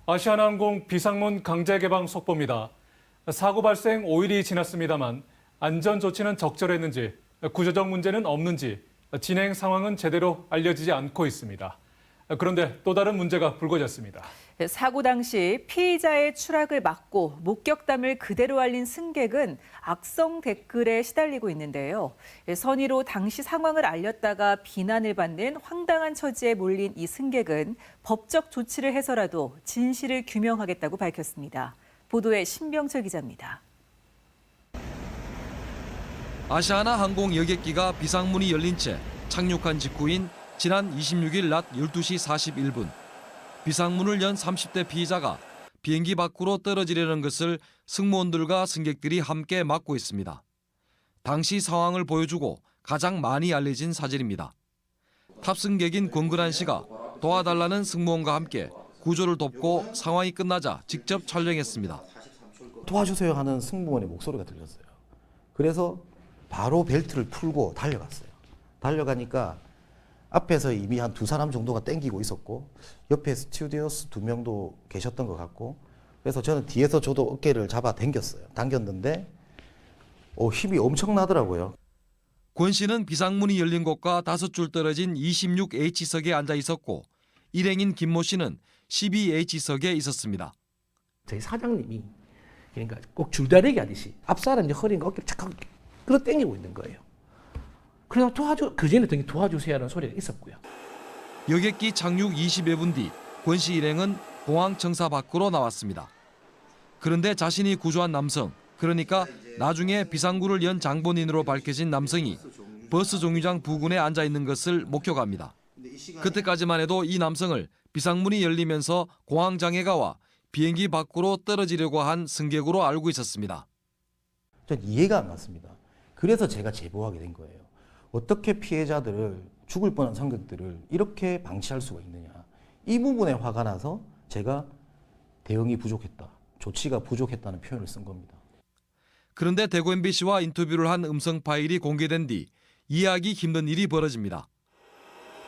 아시아나항공 비상문 강제 개방 속보입니다. 사고 발생 5일이 지났습니다만 안전 조치는 적절했는지, 구조적 문제는 없는지 진행 상황은 제대로 알려지지 않고 있습니다. 그런데 또 다른 문제가 불거졌습니다. 사고 당시 피의자의 추락을 막고 목격담을 그대로 알린 승객은 악성 댓글에 시달리고 있는데요. 선의로 당시 상황을 알렸다가 비난을 받는 황당한 처지에 몰린 이 승객은 법적 조치를 해서라도 진실을 규명하겠다고 밝혔습니다. 보도에 신병철 기자입니다. 아시아나항공 여객기가 비상문이 열린 채 착륙한 직후인 지난 26일 낮 12시 41분. 비상문을 연 30대 피의자가 비행기 밖으로 떨어지려는 것을 승무원들과 승객들이 함께 막고 있습니다. 당시 상황을 보여주고 가장 많이 알려진 사진입니다. 탑승객인 권근한 씨가 도와달라는 승무원과 함께 구조를 돕고 상황이 끝나자 직접 촬영했습니다. 도와주세요 하는 승무원의 목소리가 들렸어요. 그래서 바로 벨트를 풀고 달려갔어요. 달려가니까 앞에서 이미 한 두 사람 정도가 땡기고 있었고 옆에 스튜어디스 2명도 계셨던 것 같고, 그래서 저는 뒤에서 저도 어깨를 잡아 당겼는데 힘이 엄청나더라고요. 권 씨는 비상문이 열린 곳과 5줄 떨어진 26H석에 앉아 있었고, 일행인 김모 씨는 12H석에 있었습니다. 저희 사장님이 그러니까 꼭 줄다리기 하듯이 앞사람 허리가 어깨를 착 끌어 당기고 있는 거예요. 그래서 그전에 도와주세요라는 소리가 있었고요. 여객기 착륙 20여 분 뒤 권 씨 일행은 공항 청사 밖으로 나왔습니다. 그런데 자신이 구조한 남성, 그러니까 나중에 비상구를 연 장본인으로 밝혀진 남성이 버스 정류장 부근에 앉아 있는 것을 목격합니다. 그때까지만 해도 이 남성을 비상문이 열리면서 공항 장애가 와 비행기 밖으로 떨어지려고 한 승객으로 알고 있었습니다. 전 이해가 안 갔습니다. 그래서 제가 제보하게 된 거예요. 어떻게 피해자들을, 죽을 뻔한 승객들을 이렇게 방치할 수가 있느냐. 이 부분에 화가 나서 제가 대응이 부족했다, 조치가 부족했다는 표현을 쓴 겁니다. 그런데 대구 MBC와 인터뷰를 한 음성 파일이 공개된 뒤 이해하기 힘든 일이 벌어집니다.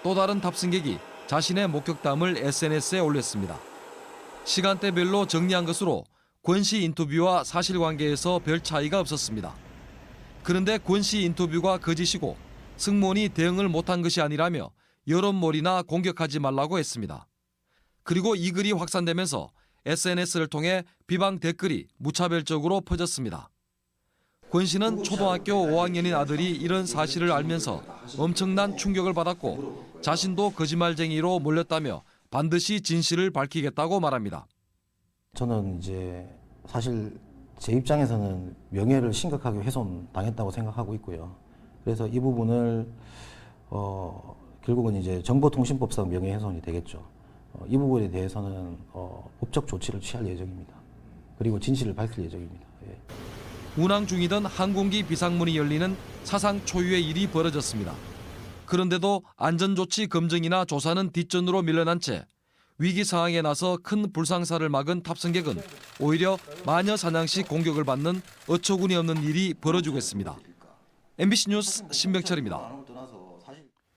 또 다른 탑승객이 자신의 목격담을 SNS에 올렸습니다. 시간대별로 정리한 것으로 권 씨 인터뷰와 사실관계에서 별 차이가 없었습니다. 그런데 권 씨 인터뷰가 거짓이고 승무원이 대응을 못한 것이 아니라며 여론몰이나 공격하지 말라고 했습니다. 그리고 이 글이 확산되면서 SNS를 통해 비방 댓글이 무차별적으로 퍼졌습니다. 권 씨는 초등학교 5학년인 아들이 이런 사실을 알면서 엄청난 충격을 받았고 자신도 거짓말쟁이로 몰렸다며 반드시 진실을 밝히겠다고 말합니다. 저는 이제 사실 제 입장에서는 명예를 심각하게 훼손당했다고 생각하고 있고요. 그래서 이 부분을 결국은 이제 정보통신법상 명예훼손이 되겠죠. 이 부분에 대해서는 법적 조치를 취할 예정입니다. 그리고 진실을 밝힐 예정입니다. 예. 운항 중이던 항공기 비상문이 열리는 사상 초유의 일이 벌어졌습니다. 그런데도 안전조치 검증이나 조사는 뒷전으로 밀려난 채 위기 상황에 나서 큰 불상사를 막은 탑승객은 오히려 마녀 사냥식 공격을 받는 어처구니 없는 일이 벌어지고 있습니다. MBC 뉴스 신병철입니다.